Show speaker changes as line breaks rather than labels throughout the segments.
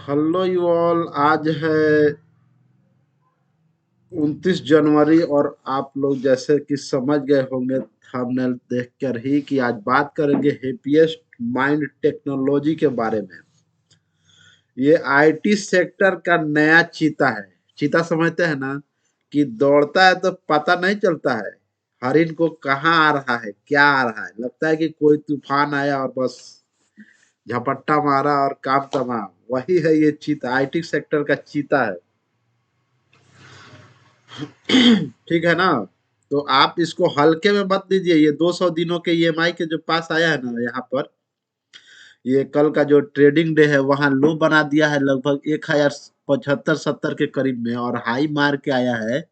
Hello you all. आज है 29 जनवरी और आप लोग जैसे कि समझ गए होंगे थंबनेल देखकर ही कि आज बात करेंगे हैप्पीएस्ट माइंड टेक्नोलॉजी के बारे में। ये आईटी सेक्टर का नया चीता है। चीता समझते हैं ना, कि दौड़ता है तो पता नहीं चलता है हरिन को कहाँ आ रहा है, क्या आ रहा है। लगता है कि कोई तूफान आया और बस झपट्टा मारा और काम तमाम। वही है ये चीता, आईटी सेक्टर का चीता है। ठीक है ना। तो आप इसको हल्के में मत लीजिए। ये 200 दिनों के ईएमआई के जो पास आया है ना यहाँ पर, ये कल का जो ट्रेडिंग डे है वहां लो बना दिया है लगभग 1075-70 के करीब में, और हाई मार के आया है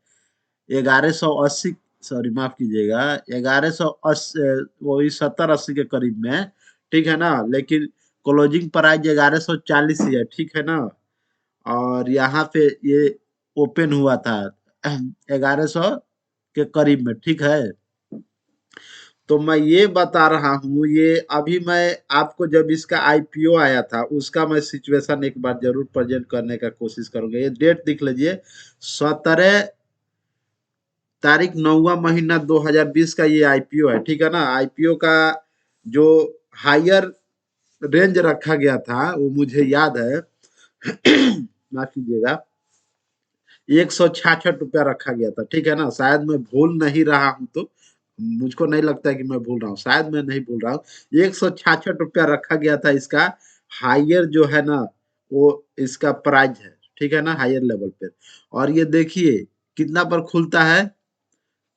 1180। सॉरी माफ कीजिएगा, 1180, वही 70-80 के करीब में। ठीक है ना। लेकिन क्लोजिंग प्राइस 1140 ही है। ठीक है ना। और यहाँ पे ये ओपन हुआ था 1100 के करीब में। ठीक है। तो मैं ये बता रहा हूँ, ये अभी मैं आपको जब इसका आईपीओ आया था उसका मैं सिचुएशन एक बार जरूर प्रेजेंट करने का कोशिश करूंगा। ये डेट देख लीजिए, 17 तारीख 9वां महीना 2020 का ये आईपीओ है। ठीक है ना। आईपीओ का जो हायर रेंज रखा गया था वो मुझे याद है माफ कीजिएगा, 166 रुपया रखा गया था। ठीक है ना। शायद मैं भूल नहीं रहा हूँ, तो मुझको नहीं लगता है कि मैं भूल रहा हूँ, शायद मैं नहीं भूल रहा हूँ। 166 रुपया रखा गया था इसका हायर जो है ना, वो इसका प्राइस है। ठीक है ना, हायर लेवल पे। और ये देखिए कितना पर खुलता है,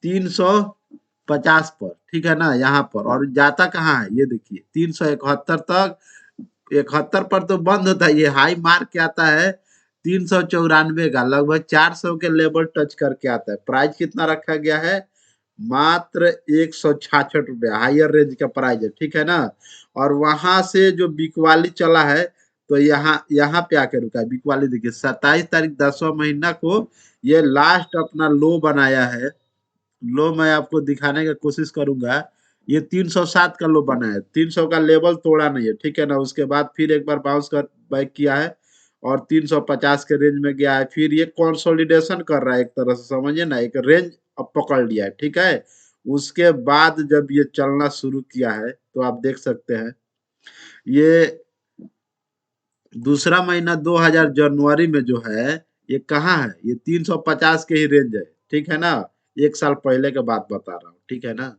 350 पर। ठीक है ना, यहाँ पर। और जाता कहाँ है ये देखिए, 371 तक। 71 पर तो बंद होता है, ये हाई मार के आता है 394 का, लगभग 400 के लेवल टच करके आता है। प्राइस कितना रखा गया है, मात्र 166 रुपया हायर रेंज का प्राइस है। ठीक है ना। और वहां से जो बिकवाली चला है, तो यहाँ यहाँ पे आके रुका है बिकवाली। देखिए 27 तारीख 10वां महीना को ये लास्ट अपना लो बनाया है। लो मैं आपको दिखाने का कोशिश करूंगा। ये 307 का लो बना है, 300 का लेवल तोड़ा नहीं है। ठीक है ना। उसके बाद फिर एक बार बाउंस कर बैक किया है और 350 के रेंज में गया है। फिर ये कंसोलिडेशन कर रहा है, एक तरह से समझिए ना, एक रेंज अब पकड़ लिया है। ठीक है। उसके बाद जब ये चलना शुरू किया है तो आप देख सकते हैं, ये दूसरा महीना 2000 जनवरी में जो है, ये कहाँ है, ये 350 के ही रेंज है। ठीक है ना। एक साल पहले के बात बता रहा हूँ। ठीक है ना।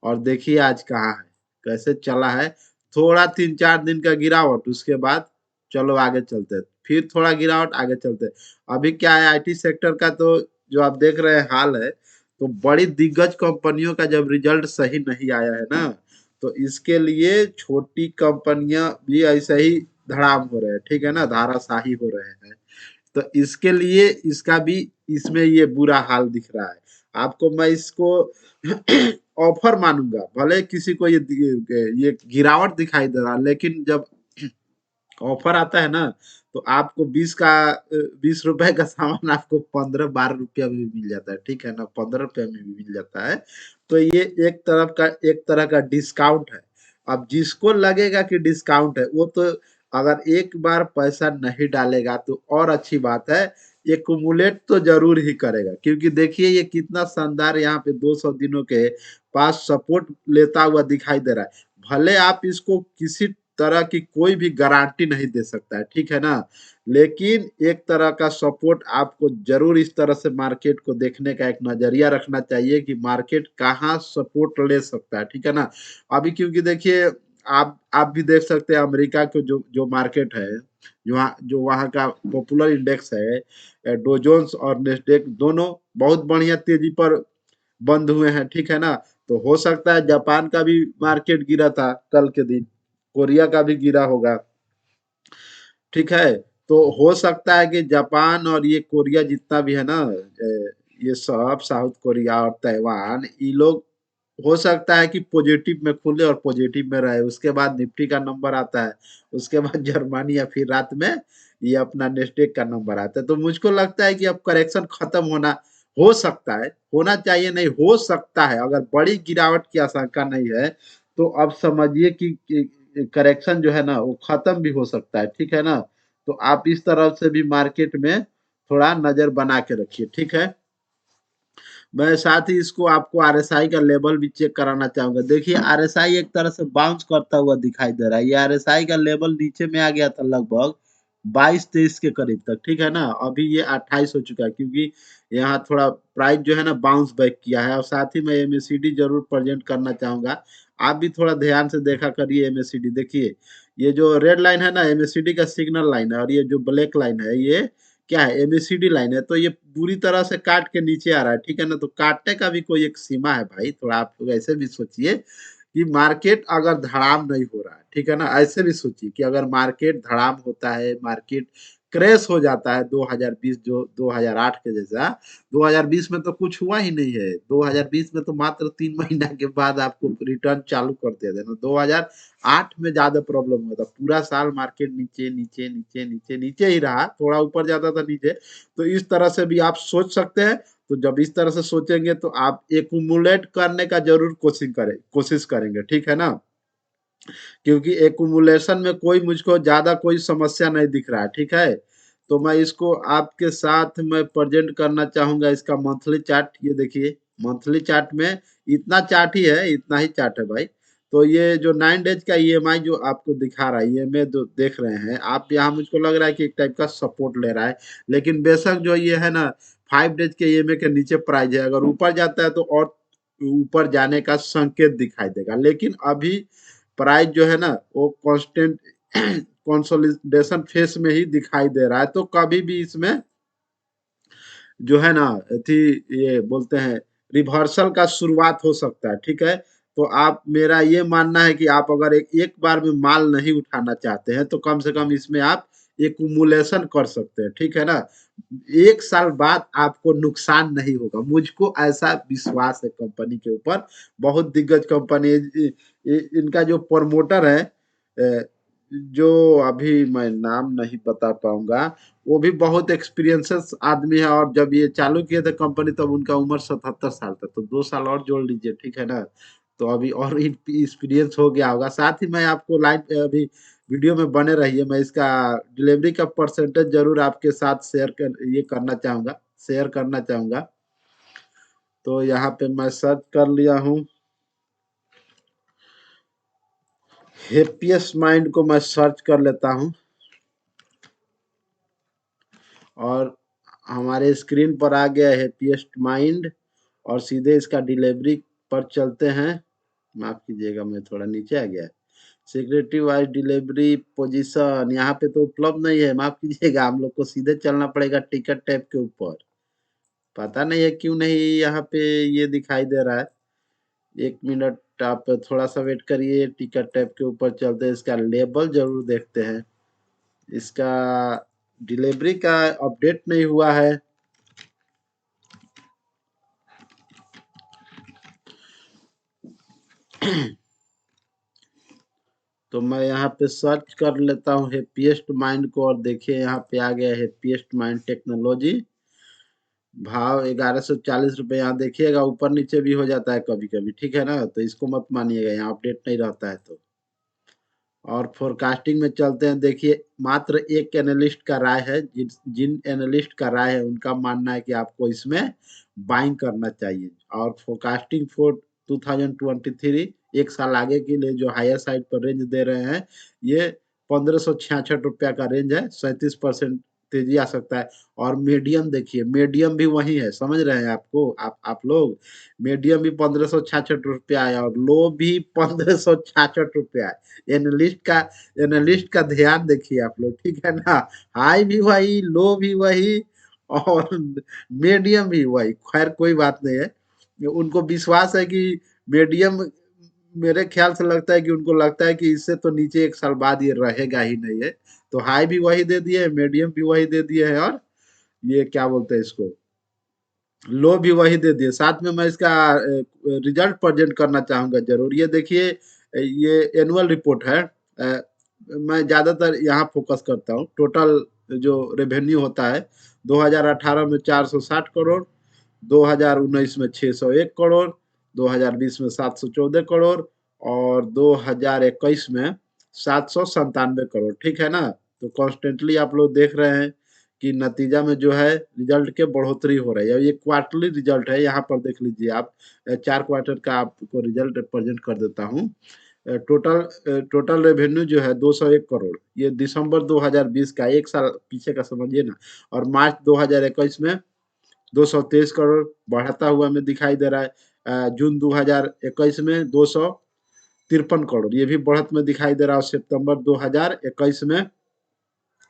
और देखिए आज कहाँ है, कैसे चला है। थोड़ा 3-4 दिन का गिरावट, उसके बाद चलो आगे चलते हैं। फिर थोड़ा गिरावट, आगे चलते हैं। अभी क्या है, आईटी सेक्टर का तो जो आप देख रहे हैं हाल है, तो बड़ी दिग्गज कंपनियों का जब रिजल्ट सही नहीं आया है ना, तो इसके लिए छोटी कंपनियां भी ऐसे ही धड़ाम हो रहे हैं। ठीक है ना, धाराशाही हो रहे हैं। तो इसके लिए इसका भी इसमें ये बुरा हाल दिख रहा है। आपको मैं इसको ऑफर मानूंगा, भले किसी को ये गिरावट दिखाई दे रहा है, लेकिन जब ऑफर आता है ना, तो आपको 20 रुपए का सामान आपको 15-12 रुपया में भी मिल जाता है। ठीक है ना, 15 रुपया में भी मिल जाता है। तो ये एक तरह का डिस्काउंट है। अब जिसको लगेगा कि डिस्काउंट है, वो तो अगर एक बार पैसा नहीं डालेगा तो और अच्छी बात है, ये कुमुलेट तो जरूर ही करेगा। क्योंकि देखिए ये कितना शानदार यहाँ पे 200 दिनों के पास सपोर्ट लेता हुआ दिखाई दे रहा है। भले आप इसको किसी तरह की कोई भी गारंटी नहीं दे सकता है। ठीक है ना। लेकिन एक तरह का सपोर्ट आपको जरूर इस तरह से मार्केट को देखने का एक नजरिया रखना चाहिए कि मार्केट कहाँ सपोर्ट ले सकता है। ठीक है ना। अभी क्योंकि देखिए, आप भी देख सकते हैं अमेरिका के जो जो मार्केट है, जो वहाँ का पॉपुलर इंडेक्स है, डोजोन्स और नेस्डेक दोनों बहुत बढ़िया तेजी पर बंद हुए हैं। ठीक है ना। तो हो सकता है जापान का भी मार्केट गिरा था कल के दिन, कोरिया का भी गिरा होगा। ठीक है। तो हो सकता है कि जापान और ये कोरिया जितना भी है ना, ये सब साउथ कोरिया और ताइवान, ये लोग हो सकता है कि पॉजिटिव में खुले और पॉजिटिव में रहे। उसके बाद निफ्टी का नंबर आता है, उसके बाद जर्मनी, या फिर रात में ये अपना नेस्डेक का नंबर आता है। तो मुझको लगता है कि अब करेक्शन खत्म होना हो सकता है, होना चाहिए नहीं, हो सकता है। अगर बड़ी गिरावट की आशंका नहीं है तो अब समझिए कि करेक्शन जो है ना वो खत्म भी हो सकता है। ठीक है ना। तो आप इस तरफ से भी मार्केट में थोड़ा नजर बना के रखिए, ठीक है। मैं साथ ही इसको आपको आरएसआई का लेवल भी चेक कराना चाहूंगा। देखिए आरएसआई एक तरह से बाउंस करता हुआ दिखाई दे रहा है। ये आरएसआई का लेवल नीचे में आ गया था लगभग 22-23 के करीब तक, ठीक है ना। अभी ये 28 हो चुका है, क्योंकि यहाँ थोड़ा प्राइस जो है ना बाउंस बैक किया है। और साथ ही मैं एमएससीडी जरूर प्रेजेंट करना चाहूंगा। आप भी थोड़ा ध्यान से देखा करिए एमएससीडी। देखिए ये जो रेड लाइन है ना एमएससीडी का सिग्नल लाइन है, और ये जो ब्लैक लाइन है ये क्या है, एबीसीडी लाइन है। तो ये पूरी तरह से काट के नीचे आ रहा है, ठीक है ना। तो काटने का भी कोई एक सीमा है भाई, थोड़ा आप लोग ऐसे भी सोचिए कि मार्केट अगर धड़ाम नहीं हो रहा है, ठीक है ना, ऐसे भी सोचिए कि अगर मार्केट धड़ाम होता है, मार्केट क्रैश हो जाता है 2020 जो 2008 के जैसा। 2020 में तो कुछ हुआ ही नहीं है। 2020 में तो मात्र 3 महीना के बाद आपको रिटर्न चालू कर दिया था ना। 2008 में ज्यादा प्रॉब्लम हुआ था, पूरा साल मार्केट नीचे नीचे नीचे नीचे नीचे ही रहा, थोड़ा ऊपर जाता था नीचे। तो इस तरह से भी आप सोच सकते हैं। तो जब इस तरह से सोचेंगे तो आप एक्यूमुलेट करने का जरूर कोशिश करेंगे, ठीक है ना। क्योंकि एक्यूमुलेशन में कोई मुझको ज्यादा कोई समस्या नहीं दिख रहा है, ठीक है। तो मैं इसको आपके साथ मैं प्रेजेंट करना चाहूंगा इसका मंथली चार्ट। ये देखिए मंथली चार्ट में इतना चार्ट ही है, इतना ही चार्ट है भाई। तो ये जो 9 डेज का ईएमआई जो आपको दिखा रहा है, ये में जो देख रहे हैं आप यहाँ, मुझको लग रहा है कि एक टाइप का सपोर्ट ले रहा है। लेकिन बेशक जो ये है ना 5 डेज के ईएमआई के नीचे प्राइस है, अगर ऊपर जाता है तो और ऊपर जाने का संकेत दिखाई देगा। लेकिन अभी प्राइस जो है ना वो कांस्टेंट कंसोलिडेशन फेस में ही दिखाई दे रहा है। तो कभी भी इसमें जो है ना थी, ये बोलते हैं रिवर्सल का शुरुआत हो सकता है, ठीक है। तो आप, मेरा ये मानना है कि आप अगर एक बार में माल नहीं उठाना चाहते हैं तो कम से कम इसमें आप एक्यूमुलेशन कर सकते हैं, ठीक है ना। 1 साल बाद आपको नुकसान नहीं होगा, मुझको ऐसा विश्वास है कंपनी के ऊपर। बहुत दिग्गज कंपनी है। इनका जो प्रमोटर है जो अभी मैं नाम नहीं बता पाऊंगा, वो भी बहुत एक्सपीरियंसेस आदमी है। और जब ये चालू किए थे कंपनी तब उनका उम्र 77 साल था। तो 2 साल और जोड़ लीजिए, ठीक है ना। तो अभी और एक्सपीरियंस हो गया होगा। साथ ही मैं आपको लाइव अभी वीडियो में बने रहिए, मैं इसका डिलीवरी का परसेंटेज जरूर आपके साथ शेयर करना चाहूंगा। तो यहाँ पे मैं सर्च कर लिया हूँ, हैप्पीएस्ट माइंड को मैं सर्च कर लेता हूँ। और हमारे स्क्रीन पर आ गया हैप्पीएस्ट माइंड। और सीधे इसका डिलीवरी पर चलते हैं। माफ कीजिएगा मैं थोड़ा नीचे आ गया। सिक्योरिटी वाइज डिलीवरी पोजीशन यहाँ पे तो उपलब्ध नहीं है, माफ कीजिएगा। हम लोग को सीधे चलना पड़ेगा टिकट टैब के ऊपर। पता नहीं है क्यों नहीं यहाँ पे ये दिखाई दे रहा है। 1 मिनट आप थोड़ा सा वेट करिए, टिकट टैब के ऊपर चलते हैं, इसका लेबल जरूर देखते हैं। इसका डिलीवरी का अपडेट नहीं हुआ है। तो मैं यहाँ पे सर्च कर लेता हूँ हैप्पीएस्ट माइंड को, और देखिए यहाँ पे आ गया हैप्पीएस्ट माइंड टेक्नोलॉजी। भाव 1140 रुपये। यहाँ देखिएगा ऊपर नीचे भी हो जाता है कभी कभी, ठीक है ना। तो इसको मत मानिएगा, यहाँ अपडेट नहीं रहता है। तो और फोरकास्टिंग में चलते हैं। देखिए मात्र एक एनालिस्ट का राय है, जिन जिन एनालिस्ट का राय है उनका मानना है कि आपको इसमें बाइंग करना चाहिए। और फोरकास्टिंग फॉर 2023 1 साल आगे के लिए जो हायर साइड पर रेंज दे रहे हैं, ये 1566 रुपया का रेंज है। 37% तेजी आ सकता है। और मीडियम देखिए, मीडियम भी वही है, समझ रहे हैं आपको आप लोग। मीडियम भी 1566 रुपया है, और लो भी 1566 रुपया है। एनालिस्ट का ध्यान देखिए आप लोग, ठीक है ना। हाई भी वही, लो भी वही, और मीडियम भी वही। खैर कोई बात नहीं है, उनको विश्वास है कि मीडियम, मेरे ख्याल से लगता है कि उनको लगता है कि इससे तो नीचे 1 साल बाद ये रहेगा ही नहीं है। तो हाई भी वही दे दिए है, मीडियम भी वही दे दिए है, और ये क्या बोलते हैं इसको, लो भी वही दे दिए। साथ में मैं इसका रिजल्ट प्रेजेंट करना चाहूंगा जरूर। ये देखिए ये एनुअल रिपोर्ट है। मैं ज्यादातर यहाँ फोकस करता हूँ। टोटल जो रेवेन्यू होता है 2018 में 460 करोड़, 2019 में 601 करोड़, 2020 में 714 करोड़, और 2021 में 797 करोड़, ठीक है ना। तो कॉन्स्टेंटली आप लोग देख रहे हैं कि नतीजा में जो है रिजल्ट के बढ़ोतरी हो रही है। और ये क्वार्टरली रिजल्ट है, यहाँ पर देख लीजिए आप 4 क्वार्टर का आपको रिजल्ट प्रेजेंट कर देता हूँ। टोटल रेवेन्यू जो है 201 करोड़, ये दिसंबर 2020 का, 1 साल पीछे का समझिए ना। और मार्च 2021 में 223 करोड़ बढ़ता हुआ हमें दिखाई दे रहा है। जून 2021 में 253 करोड़, ये भी बढ़त में दिखाई दे रहा है। सितंबर 2021 में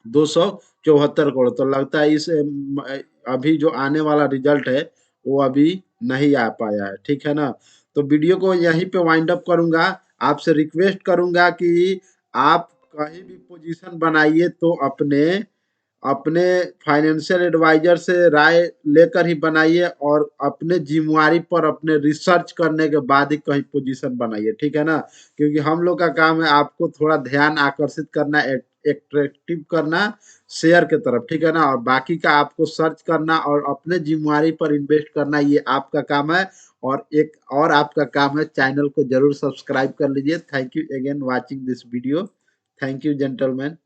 274 करोड़। तो लगता है इस अभी जो आने वाला रिजल्ट है वो अभी नहीं आ पाया है, ठीक है ना। तो वीडियो को यहीं पे वाइंड अप करूंगा। आपसे रिक्वेस्ट करूंगा कि आप कहीं भी पोजीशन बनाइए तो अपने अपने फाइनेंशियल एडवाइजर से राय लेकर ही बनाइए, और अपने जिम्मेवारी पर अपने रिसर्च करने के बाद ही कहीं पोजीशन बनाइए, ठीक है ना। क्योंकि हम लोग का काम है आपको थोड़ा ध्यान आकर्षित करना, एट्रैक्टिव करना शेयर के तरफ, ठीक है ना। और बाकी का आपको सर्च करना और अपने जिम्मेवारी पर इन्वेस्ट करना, ये आपका काम है। और एक और आपका काम है, चैनल को जरूर सब्सक्राइब कर लीजिए। Thank you again watching this video. Thank you gentleman.